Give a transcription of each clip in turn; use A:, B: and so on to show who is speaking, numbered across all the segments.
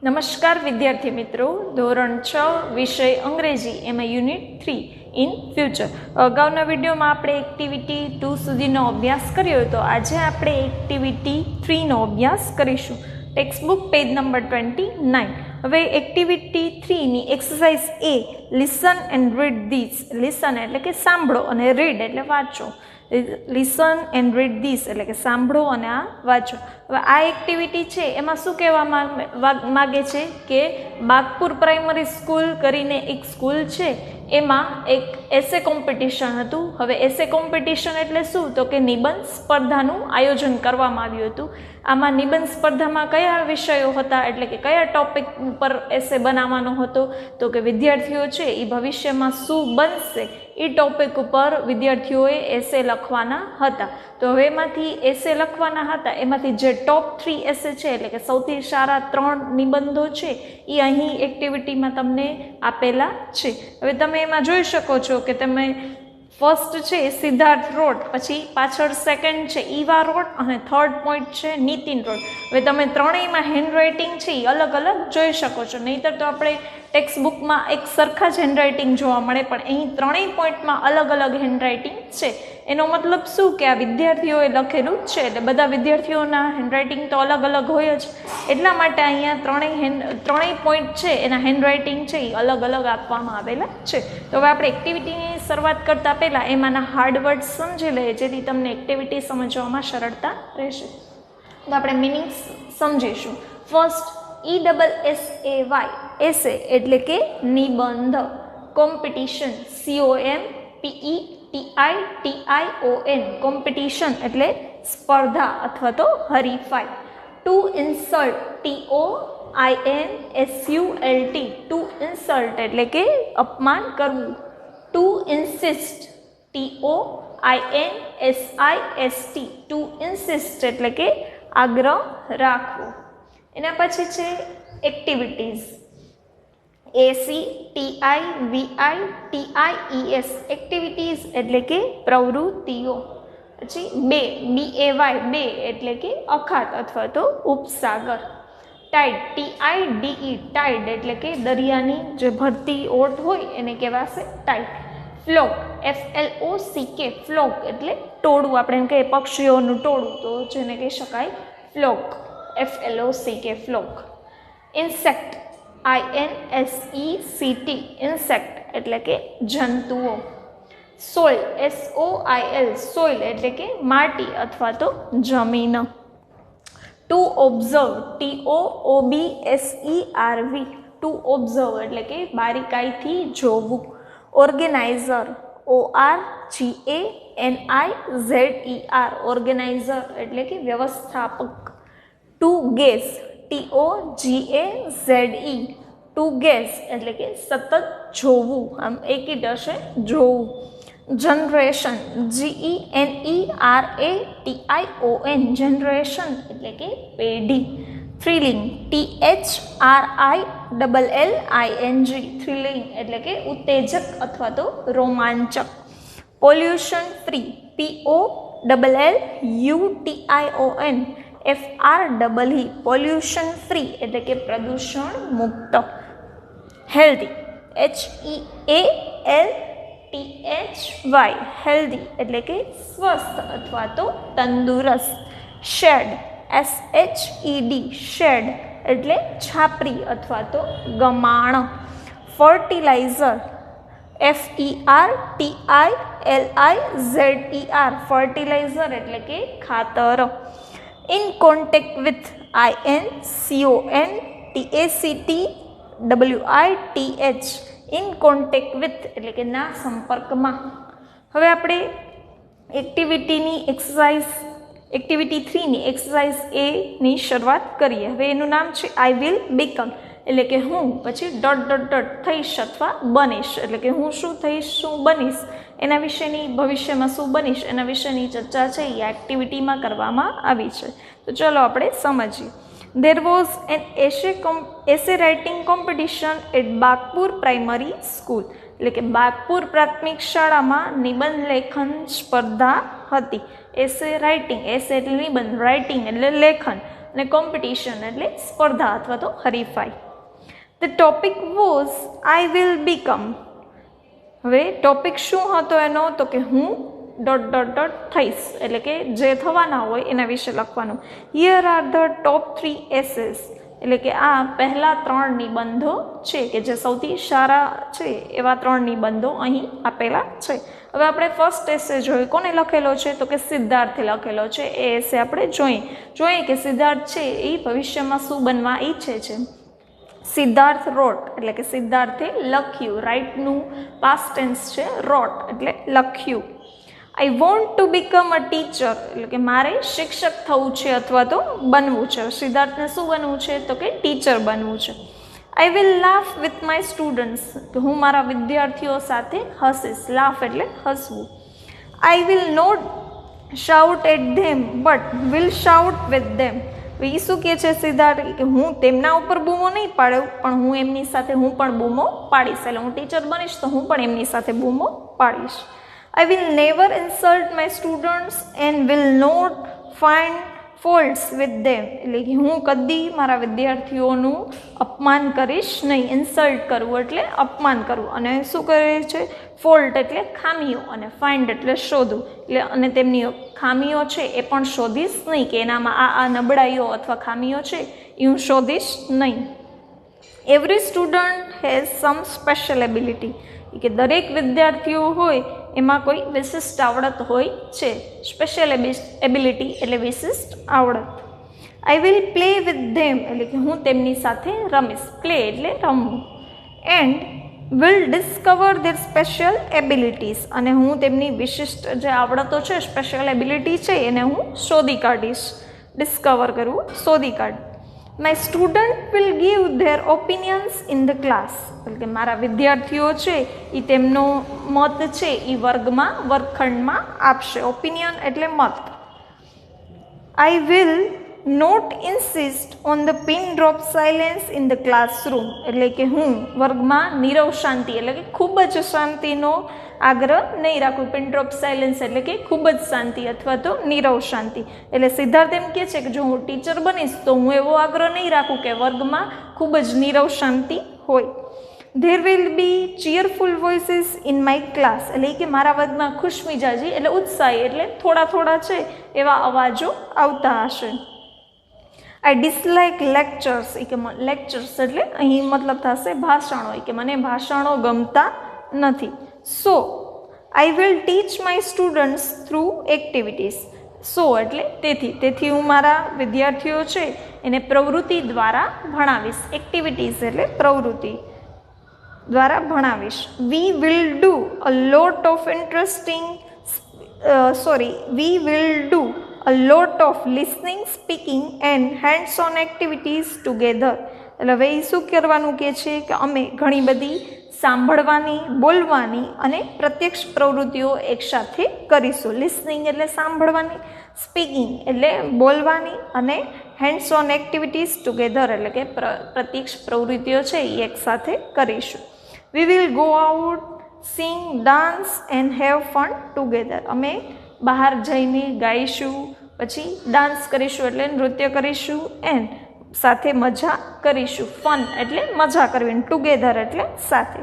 A: નમસ્કાર વિદ્યાર્થી મિત્રો, ધોરણ 6 વિષય અંગ્રેજી એમાં યુનિટ 3 ઇન ફ્યુચર. અગાઉના વિડીયોમાં આપણે એક્ટિવિટી 2 સુધીનો અભ્યાસ કર્યો, તો આજે આપણે એક્ટિવિટી 3નો અભ્યાસ કરીશું. Textbook page number 29. હવે એક્ટિવિટી 3ની exercise A, listen and read this. Listen એટલે કે સાંભળો અને રીડ એટલે વાંચો. લિસન એન્ડ રીડ ધીસ એટલે કે સાંભળો અને આ વાંચો. હવે આ એક્ટિવિટી છે એમાં શું કહેવા માગે છે કે બાગપુર પ્રાઇમરી સ્કૂલ કરીને એક સ્કૂલ છે, એમાં એક એસે કોમ્પિટિશન હતું. હવે એસે કોમ્પિટિશન એટલે શું, તો કે નિબંધ સ્પર્ધાનું આયોજન કરવામાં આવ્યું હતું. આમાં નિબંધ સ્પર્ધામાં કયા વિષયો હતા, એટલે કે કયા ટોપિક ઉપર એસે બનાવવાનો હતો, તો કે વિદ્યાર્થીઓ છે એ ભવિષ્યમાં શું બનશે એ ટોપિક ઉપર વિદ્યાર્થીઓએ એસે લખવાના હતા. તો હવે એમાંથી એસે લખવાના હતા, એમાંથી જે ટોપ 3 એસે છે, એટલે કે સૌથી સારા 3 નિબંધો છે એ અહીં એક્ટિવિટીમાં તમને આપેલા છે. હવે તમે એમાં જોઈ શકો છો કે તમે ફર્સ્ટ છે સિદ્ધાર્થ રોડ, પછી પાછળ સેકન્ડ છે ઈવા રોડ અને થર્ડ પોઈન્ટ છે નીતિન રોડ. હવે તમે ત્રણેયમાં હેન્ડરાઇટિંગ છે એ અલગ અલગ જોઈ શકો છો. નહીંતર તો આપણે ટેક્સ્ટબુકમાં એક સરખા જ હેન્ડરાઇટિંગ જોવા મળે, પણ અહીં ત્રણેય પોઈન્ટમાં અલગ અલગ હેન્ડરાઇટિંગ છે. એનો મતલબ શું કે આ વિદ્યાર્થીઓએ લખેલું જ છે, એટલે બધા વિદ્યાર્થીઓના હેન્ડરાઇટિંગ તો અલગ અલગ હોય જ. એટલા માટે અહીંયા ત્રણેય પોઈન્ટ છે એના હેન્ડરાઇટિંગ છે એ અલગ અલગ આપવામાં આવેલા છે. તો હવે આપણે એક્ટિવિટીની શરૂઆત કરતાં પહેલાં એમાંના હાર્ડ વર્ડ સમજી લઈએ, જેથી તમને એક્ટિવિટી સમજવામાં સરળતા રહેશે. તો આપણે મિનિંગ્સ સમજીશું. ફર્સ્ટ, ESSAY, એસે એટલે કે નિબંધ. કોમ્પિટિશન, COMPETITION, કોમ્પિટિશન એટલે સ્પર્ધા અથવા તો હરીફાઈ. To insult, TOINSULT, to insult એટલે કે અપમાન કરવું. To insist, TOINSIST, to insist એટલે કે આગ્રહ રાખવો. એના પછી છે એક્ટિવિટીઝ, ACTIVITIES, એક્ટિવિટીઝ એટલે કે પ્રવૃત્તિઓ. પછી BAY, બે એટલે કે અખાત અથવા તો ઉપસાગર. ટાઇડ, TIDE, ટાઇડ એટલે કે દરિયાની જે ભરતી ઓટ હોય એને કહેવાશે ટાઇડ. ફ્લોક, FLOCK, ફ્લોક એટલે ટોળું, આપણે એમ કહીએ પક્ષીઓનું ટોળું, તો જેને કહી શકાય flock, FLOCK, flock. Insect, INSECT, insect એટલે કે જંતુઓ. સોઇલ, SOIL, સોઇલ એટલે કે માટી અથવા તો જમીન. To observe, TOOBSERV, to observe એટલે કે બારીકાઈથી જોવું. ઓર્ગેનાઇઝર, ORGANIZER, ઓર્ગેનાઇઝર એટલે કે વ્યવસ્થાપક. To gaze, TOGAZE, to gaze એટલે કે સતત જોવું, આમ એકી ટશે જોવું. જનરેશન, GENERATION, જનરેશન એટલે કે પેઢી. થ્રિલિંગ, THRILLING, થ્રિલિંગ એટલે કે ઉત્તેજક અથવા તો રોમાંચક. Pollution free, POLLUTION FREE, pollution free એટલે કે પ્રદૂષણ મુક્ત. હેલ્ધી, HEALTHY, હેલ્ધી એટલે કે સ્વસ્થ અથવા તો તંદુરસ્ત. શેડ, SHED, શેડ એટલે છાપરી અથવા તો ગમાણ. ફર્ટિલાઇઝર, FERTILIZER, ફર્ટિલાઇઝર એટલે કે ખાતર. In contact with, INCONTACTWITH, in contact with એટલે કે ના સંપર્કમાં. હવે આપણે એક્ટિવિટી 3ની એક્સરસાઇઝ એની શરૂઆત કરીએ. હવે એનું નામ છે આઈ વિલ બીકમ, એટલે કે હું પછી ... થઈશ અથવા બનીશ, એટલે કે હું શું થઈશ, શું બનીશ, એના વિશેની, ભવિષ્યમાં શું બનીશ એના વિશેની ચર્ચા છે એ એક્ટિવિટીમાં કરવામાં આવી છે. તો ચલો આપણે સમજીએ. There was an essay writing competition at Bagpur primary school, એટલે કે બાગપુર પ્રાથમિક શાળામાં નિબંધ લેખન સ્પર્ધા હતી. એસે રાઇટિંગ, એસે એટલે નિબંધ, રાઇટિંગ એટલે લેખન. અને કોમ્પિટિશન એટલે સ્પર્ધા અથવા તો હરીફાઈ. The topic was I will become. હવે ટોપિક શું હતો એનો? તો કે હું ... થઈશ, એટલે કે જે થવાના હોય એના વિશે લખવાનું. Here are the top 3 ashes, એટલે કે આ પહેલા 3 નિબંધો છે કે જે સૌથી સારા છે એવા 3 નિબંધો અહીં આપેલા છે. હવે આપણે ફર્સ્ટ એસે જોઈએ. કોને લખેલો છે? તો કે સિદ્ધાર્થે લખેલો છે. એ એસે આપણે જોઈએ કે સિદ્ધાર્થ છે એ ભવિષ્યમાં શું બનવા ઈચ્છે છે. સિદ્ધાર્થ રોટ, એટલે કે સિદ્ધાર્થે લખ્યું. રાઇટનું પાસ્ટ ટેન્સ છે રોટ, એટલે લખ્યું. I want to become a teacher, એટલે કે મારે શિક્ષક થવું છે અથવા તો બનવું છે. સિદ્ધાર્થને શું બનવું છે? તો કે ટીચર બનવું છે. I will laugh with my students, કે હું મારા વિદ્યાર્થીઓ સાથે હસીશ. લાફ એટલે હસવું. I will not shout at them but will shout with them. એ શું કહે છે સિદ્ધાર્થ? કે હું તેમના ઉપર બૂમો નહીં પાડું, પણ હું એમની સાથે હું પણ બૂમો પાડીશ. એટલે હું ટીચર બનીશ તો હું પણ એમની સાથે બૂમો પાડીશ. I will never insult my students and will not find faults with them. એટલે કે હું કદી મારા વિદ્યાર્થીઓનું અપમાન કરીશ નહીં. ઇન્સલ્ટ કરવું એટલે અપમાન કરવું. અને શું કરે છે? ફોલ્ટ એટલે ખામીઓ, અને ફાઇન્ડ એટલે શોધવું. એટલે અને તેમની ખામીઓ છે એ પણ શોધીશ નહીં, કે એનામાં આ નબળાઈઓ અથવા ખામીઓ છે એ હું શોધીશ નહીં. Every student has some special ability, કે દરેક વિદ્યાર્થીઓ હોય એમાં કોઈ વિશિષ્ટ આવડત હોય છે. સ્પેશિયલ એબિલિટી એટલે વિશિષ્ટ આવડત. I will play with them, એટલે કે હું તેમની સાથે રમીશ. પ્લે એટલે રમવું. And will discover there special abilities, અને હું તેમની વિશિષ્ટ જે આવડતો છે, સ્પેશિયલ એબિલિટી છે એને હું શોધી કાઢીશ. ડિસ્કવર કરવું, શોધી કાઢ. My student will give there opinions in the class, એટલે કે મારા વિદ્યાર્થીઓ છે એ તેમનો મત છે એ વર્ગખંડમાં આપશે. ઓપિનિયન એટલે મત. I will not insist on the pin drop silence in the classroom, એટલે કે હું વર્ગમાં નીરવ શાંતિ, એટલે કે ખૂબ જ શાંતિનો આગ્રહ નહીં રાખું. પિન ડ્રોપ સાયલેન્સ એટલે કે ખૂબ જ શાંતિ અથવા તો નીરવ શાંતિ. એટલે સિદ્ધાર્થ એમ કહે છે કે જો હું ટીચર બનીશ તો હું એવો આગ્રહ નહીં રાખું કે વર્ગમાં ખૂબ જ નીરવ શાંતિ હોય. There will be cheerful voices in my class, એટલે કે મારા વર્ગમાં ખુશ મિજાજી એટલે ઉત્સાહી એટલે થોડા છે એવા અવાજો આવતા હશે. આઈ ડિસલાઇક લેક્ચર્સ, કે લેક્ચર્સ એટલે અહીં મતલબ થશે ભાષણો, કે મને ભાષણો ગમતા નથી. So I will teach my students through activities. So એટલે તેથી હું મારા વિદ્યાર્થીઓ છે એને પ્રવૃત્તિ દ્વારા ભણાવીશ. એક્ટિવિટીઝ એટલે પ્રવૃત્તિ દ્વારા ભણાવીશ. We will do a lot of listening, speaking and hands on activities together. એટલે હવે એ શું કરવાનું કહે છે કે અમે ઘણી બધી સાંભળવાની, બોલવાની અને પ્રત્યક્ષ પ્રવૃત્તિઓ એકસાથે કરીશું. લિસનિંગ એટલે સાંભળવાની, સ્પીકિંગ એટલે બોલવાની, અને હેન્ડ્સ ઓન એક્ટિવિટીઝ ટુગેધર એટલે કે પ્રત્યક્ષ પ્રવૃત્તિઓ છે એ એકસાથે કરીશું. We will go out, sing, dance and have fun together. અમે બહાર જઈને ગાઈશું, પછી ડાન્સ કરીશું એટલે નૃત્ય કરીશું, એન્ડ સાથે મજા કરીશું. ફન એટલે મજા કરવી, ટુગેધર એટલે સાથે.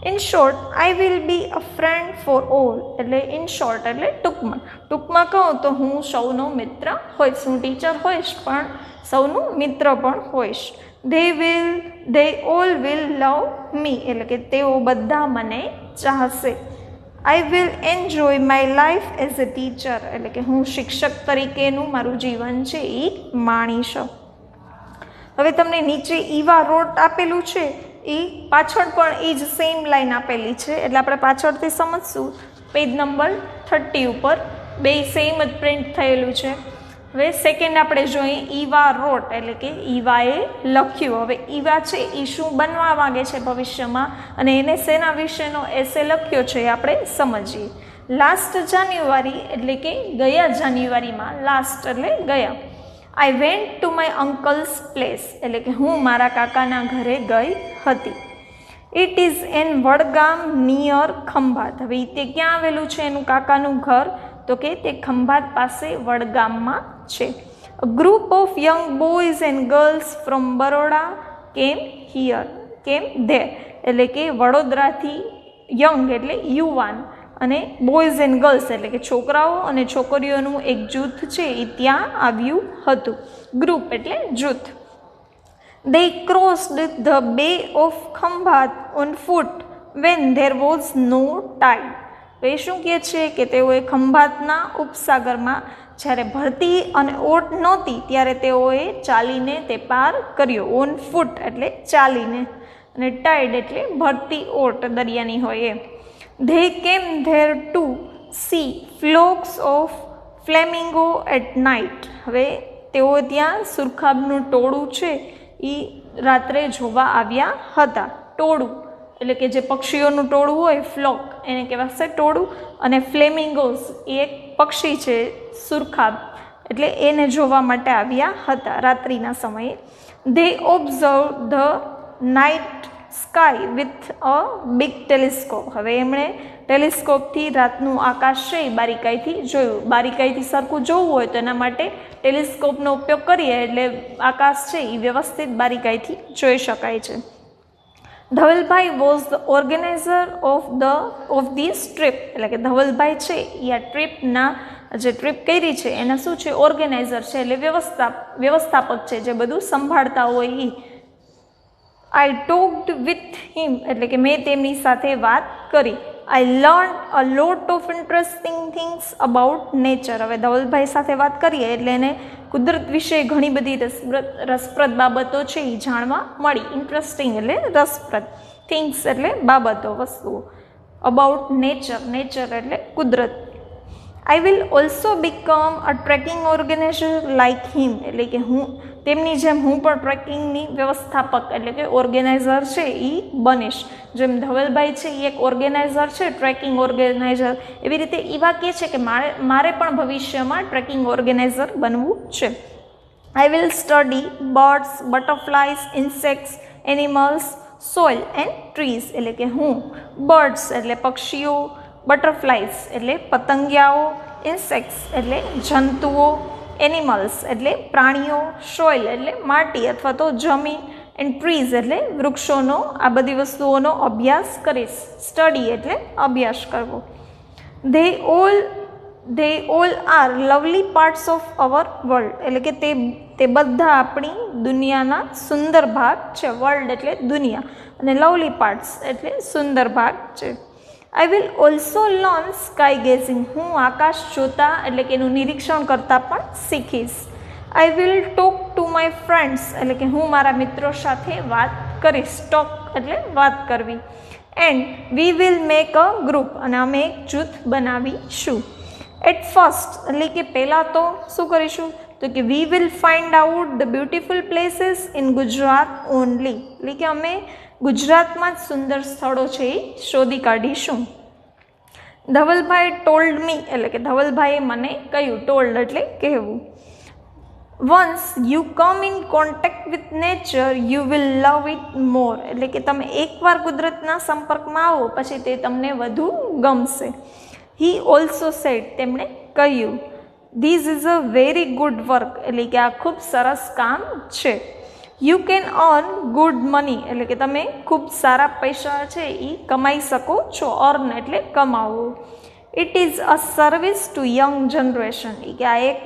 A: In short I will be a friend for all, એટલે ઇન શોર્ટ એટલે ટૂંકમાં કહું તો હું સૌનો મિત્ર હોઈશ. હું ટીચર હોઈશ પણ સૌનું મિત્ર પણ હોઈશ. they all will love me, એટલે કે તેઓ બધા મને ચાહશે. I will enjoy my life as a teacher, એટલે કે હું શિક્ષક તરીકેનું મારું જીવન છે એ માણીશ. હવે તમને નીચે ઈવા રોટ આપેલું છે એ પાછળ પણ એ જ સેમ લાઈન આપેલી છે, એટલે આપણે પાછળથી સમજશું. પેજ નંબર 30 ઉપર બે સેમ જ પ્રિન્ટ થયેલું છે. હવે સેકન્ડ આપણે જોઈએ ઈવા રોટ, એટલે કે ઈવાએ લખ્યું. હવે ઈવા છે એ શું બનવા માંગે છે ભવિષ્યમાં, અને એને શેના વિશેનો એસે લખ્યો છે એ આપણે સમજીએ. લાસ્ટ જાન્યુઆરી એટલે કે ગયા જાન્યુઆરીમાં, લાસ્ટ એટલે ગયા. I went to my uncle's place, એટલે કે હું મારા કાકાના ઘરે ગઈ હતી. It is an Vadgam near Khambhat. હવે તે ક્યાં આવેલું છે એનું કાકાનું ઘર? તો કે તે ખંભાત પાસે વડગામમાં છે. A group of young boys and girls from Baroda came there. એટલે કે વડોદરાથી યંગ એટલે યુવાન અને બોયઝ એન્ડ ગર્લ્સ એટલે કે છોકરાઓ અને છોકરીઓનું એક જૂથ છે એ ત્યાં આવ્યું હતું. ગ્રુપ એટલે જૂથ. They crossed the Bay of Khambat on foot when there was no tide. તો એ શું કહે છે કે તેઓએ ખંભાતના ઉપસાગરમાં જ્યારે ભરતી અને ઓટ નહોતી ત્યારે તેઓએ ચાલીને તે પાર કર્યો. ઓન ફૂટ એટલે ચાલીને અને ટાઈડ એટલે ભરતી ઓટ દરિયાની હોય એ. They came there to see flocks of flamingo at night. હવે તેઓ ત્યાં સુરખાબનું ટોળું છે એ રાત્રે જોવા આવ્યા હતા. ટોળું એટલે કે જે પક્ષીઓનું ટોળું હોય ફ્લોક એને કહેવાશે ટોળું, અને ફ્લેમિંગોઝ એ એક પક્ષી છે સુરખાબ એટલે એને જોવા માટે આવ્યા હતા રાત્રિના સમયે. They observed the night sky with a big telescope. હવે એમણે ટેલિસ્કોપથી રાતનું આકાશ છે એ બારીકાઈથી જોયું. બારીકાઈથી સરખું જોવું હોય તો એના માટે ટેલિસ્કોપનો ઉપયોગ કરીએ એટલે આકાશ છે એ વ્યવસ્થિત બારીકાઈથી જોઈ શકાય છે. ધવલભાઈ was the organiser of this trip. એટલે કે ધવલભાઈ છે એ આ ટ્રીપના જે ટ્રીપ કરી છે એના શું છે ઓર્ગેનાઇઝર છે એટલે વ્યવસ્થાપક છે જે બધું સંભાળતા હોય એ. I talked with him એટલે કે મેં તેમની સાથે વાત કરી. I learned a lot of interesting things about nature. હવે ધવલભાઈ સાથે વાત કરીએ એટલે એને કુદરત વિશે ઘણી બધી રસપ્રદ બાબતો છે એ જાણવા મળી. ઇન્ટરેસ્ટિંગ એટલે રસપ્રદ, થિંગ્સ એટલે બાબતો, વસ્તુઓ. અબાઉટ નેચર એટલે કુદરત. I will also become a trekking organizer like him. એટલે કે હું તેમની જેમ હું પણ ટ્રેકિંગની વ્યવસ્થાપક એટલે કે ઓર્ગેનાઇઝર છે એ બનીશ. જેમ ધવલભાઈ છે એ એક ઓર્ગેનાઇઝર છે, ટ્રેકિંગ ઓર્ગેનાઇઝર, એવી રીતે એ વાક્ય છે કે મારે પણ ભવિષ્યમાં ટ્રેકિંગ ઓર્ગેનાઇઝર બનવું છે. I will study birds, butterflies, insects, animals, soil and trees. એટલે કે હું બર્ડ્સ એટલે પક્ષીઓ, બટરફ્લાઇઝ એટલે પતંગિયાઓ, ઇન્સેક્ટ્સ એટલે જંતુઓ, એનિમલ્સ એટલે પ્રાણીઓ, સોઇલ એટલે માટી અથવા તો જમીન, એન્ડ ટ્રીઝ એટલે વૃક્ષોનો, આ બધી વસ્તુઓનો અભ્યાસ કરીશ. સ્ટડી એટલે અભ્યાસ કરવો. They all are lovely parts of our world. એટલે કે તે બધા આપણી દુનિયાના સુંદર ભાગ છે. વર્લ્ડ એટલે દુનિયા અને લવલી પાર્ટ્સ એટલે સુંદર ભાગ છે. I will also learn sky gazing. હું આકાશ જોતા એટલે કે એનું નિરીક્ષણ કરતાં પણ શીખીશ. I will talk to my friends. એટલે કે હું મારા મિત્રો સાથે વાત કરીશ. ટોક એટલે વાત કરવી. And we will make a group. અને અમે એક જૂથ બનાવીશું. At first એટલે કે પહેલાં તો શું કરીશું તો કે we will find out the beautiful places in Gujarat only. એટલે કે અમે ગુજરાતમાં જ સુંદર સ્થળો છે એ શોધી કાઢીશું. ધવલભાઈ ટોલ્ડ મી એટલે કે ધવલભાઈએ મને કહ્યું. ટોલ્ડ એટલે કહેવું. Once you come in contact with nature you will love it more. એટલે કે તમે એકવાર કુદરતના સંપર્કમાં આવો પછી તે તમને વધુ ગમશે. હી ઓલ્સો સેડ તેમણે કહ્યું. This is a very good work. એટલે કે આ ખૂબ સરસ કામ છે. You can earn good money. એટલે કે તમે ખૂબ સારા પૈસા છે એ કમાઈ શકો છો. અર્ન એટલે કમાવવું. It is a service to young generation. એ કે આ એક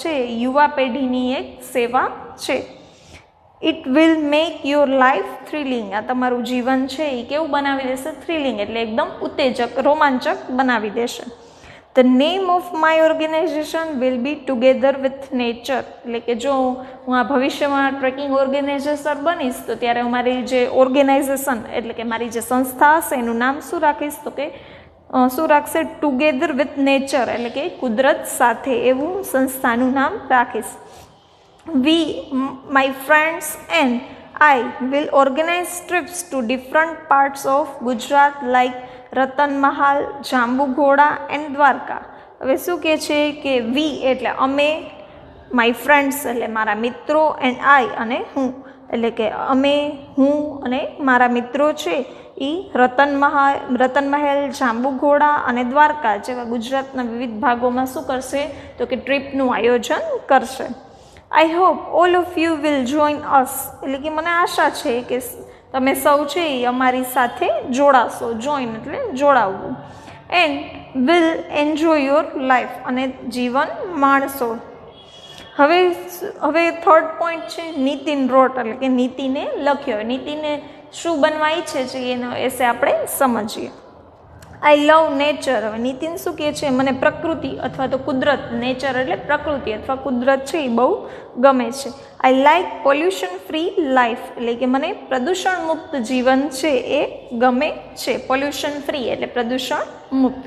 A: છે યુવા પેઢીની એક સેવા છે. It will make your life thrilling. આ તમારું જીવન છે એ કેવું બનાવી દેશે? થ્રિલિંગ એટલે એકદમ ઉત્તેજક, રોમાંચક બનાવી દેશે. The name of my organization will be Together with Nature. એટલે કે જો હું આ ભવિષ્યમાં ટ્રેકિંગ ઓર્ગેનાઇઝેશન બનીશ તો ત્યારે હું મારી જે ઓર્ગેનાઇઝેશન એટલે કે મારી જે સંસ્થા હશે એનું નામ શું રાખીશ તો કે શું રાખશે? ટુગેધર વિથ નેચર એટલે કે કુદરત સાથે એવું સંસ્થાનું નામ રાખીશ. We, my friends and I will organize trips to different parts of Gujarat like Ratan Mahal, Jambughoda and Dwarka. હવે શું કહે છે કે વી એટલે અમે, માય ફ્રેન્ડ્સ એટલે મારા મિત્રો, એન્ડ આઈ અને હું એટલે કે અમે, હું અને મારા મિત્રો છે એ રતન મહેલ, જાંબુઘોડા અને દ્વારકા જેવા ગુજરાતના વિવિધ ભાગોમાં શું કરશે તો કે ટ્રીપનું આયોજન કરશે. I hope all of you will join અસ, એટલે કે મને આશા છે કે તમે સૌ છે એ અમારી સાથે જોડાશો. જોઈન એટલે જોડાવવું. And will enjoy your life, અને જીવન માણશો. હવે થર્ડ પોઈન્ટ છે નીતિન રોટ, એટલે કે નીતિને લખ્યો. નીતિને શું બનવા ઈચ્છે છે એનો એસે આપણે સમજીએ. આઈ લવ નેચર. હવે નીતિન શું કહે છે, મને પ્રકૃતિ અથવા તો કુદરત, નેચર એટલે પ્રકૃતિ અથવા કુદરત છે એ બહુ ગમે છે. I like pollution free life, એટલે કે મને પ્રદૂષણ મુક્ત જીવન છે એ ગમે છે. પોલ્યુશન ફ્રી એટલે પ્રદૂષણ મુક્ત.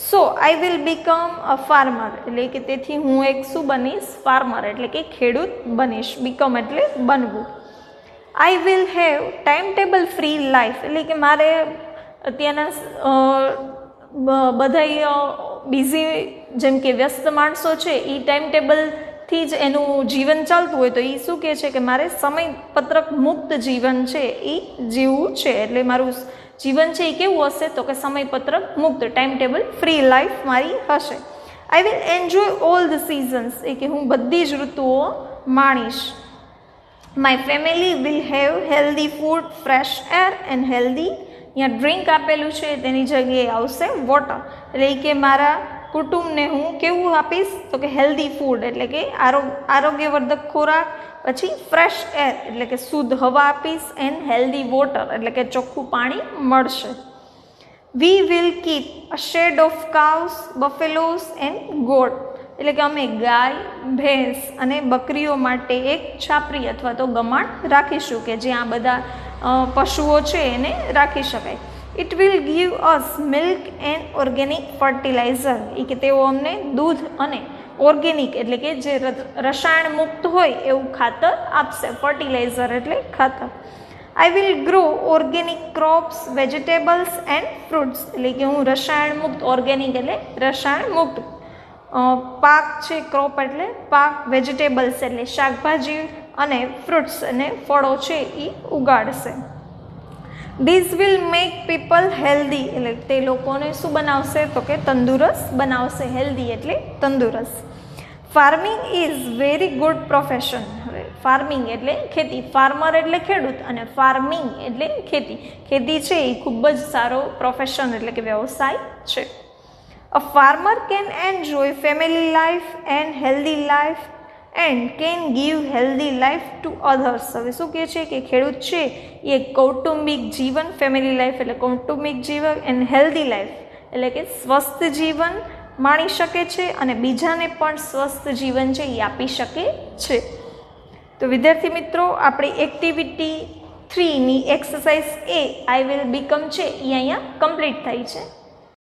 A: So I will become a farmer, એટલે કે તેથી હું એક શું બનીશ, ફાર્મર એટલે કે ખેડૂત બનીશ. બીકમ એટલે બનવું. I will have time table free life, એટલે કે મારે અત્યારના બધા બિઝી જેમ કે વ્યસ્ત માણસો છે એ ટાઈમ ટેબલથી જ એનું જીવન ચાલતું હોય, તો એ શું કહે છે કે મારે સમયપત્રક મુક્ત જીવન છે એ જીવવું છે. એટલે મારું જીવન છે એ કેવું હશે, તો કે સમયપત્રક મુક્ત, ટાઈમ ટેબલ ફ્રી લાઈફ મારી હશે. I will enjoy all the seasons, એ કે હું બધી જ ઋતુઓ માણીશ. My family will have healthy food, fresh air and healthy, અહીંયા ડ્રિંક આપેલું છે તેની જગ્યાએ આવશે વોટર, એટલે કે મારા કુટુંબને હું કેવું આપીશ, તો કે હેલ્ધી ફૂડ એટલે કે આરોગ્યવર્ધક ખોરાક, પછી ફ્રેશ એર એટલે કે શુદ્ધ હવા આપીશ, એન્ડ હેલ્ધી વોટર એટલે કે ચોખ્ખું પાણી મળશે. We will keep a shed of cows, buffaloes and goat, એટલે કે અમે ગાય, ભેંસ અને બકરીઓ માટે એક છાપરી અથવા તો ગમાણ રાખીશું કે જ્યાં બધા પશુઓ છે એને રાખી શકાય. It will give us milk and organic fertiliser, એ કે તેઓ અમને દૂધ અને ઓર્ગેનિક એટલે કે જે રસાયણ મુક્ત હોય એવું ખાતર આપશે. ફર્ટિલાઇઝર એટલે ખાતર. I will grow organic crops, vegetables and fruits, એટલે કે હું રસાયણ મુક્ત, ઓર્ગેનિક એટલે રસાયણ મુક્ત પાક છે, ક્રોપ એટલે પાક, વેજીટેબલ્સ એટલે શાકભાજી અને ફ્રૂટ્સ અને ફળો છે એ ઉગાડશે. This will make people healthy, એટલે તે લોકોને શું બનાવશે, તો કે તંદુરસ્ત બનાવશે. હેલ્ધી એટલે તંદુરસ્ત. Farming is very good profession. હવે ફાર્મિંગ એટલે ખેતી, ફાર્મર એટલે ખેડૂત અને ફાર્મિંગ એટલે ખેતી. ખેતી છે એ ખૂબ જ સારો પ્રોફેશન એટલે કે વ્યવસાય છે. A farmer can enjoy family life and healthy life and can give healthy life two others. હવે શું કહે છે કે ખેડૂત છે એ કૌટુંબિક જીવન, ફેમિલી લાઈફ એટલે કૌટુંબિક જીવન, એન્ડ હેલ્ધી લાઈફ એટલે કે સ્વસ્થ જીવન માણી શકે છે અને બીજાને પણ સ્વસ્થ જીવન છે એ આપી શકે છે. તો વિદ્યાર્થી મિત્રો, આપણી એક્ટિવિટી 3ની exercise A I will become છે એ અહીંયા કમ્પ્લીટ થઈ છે.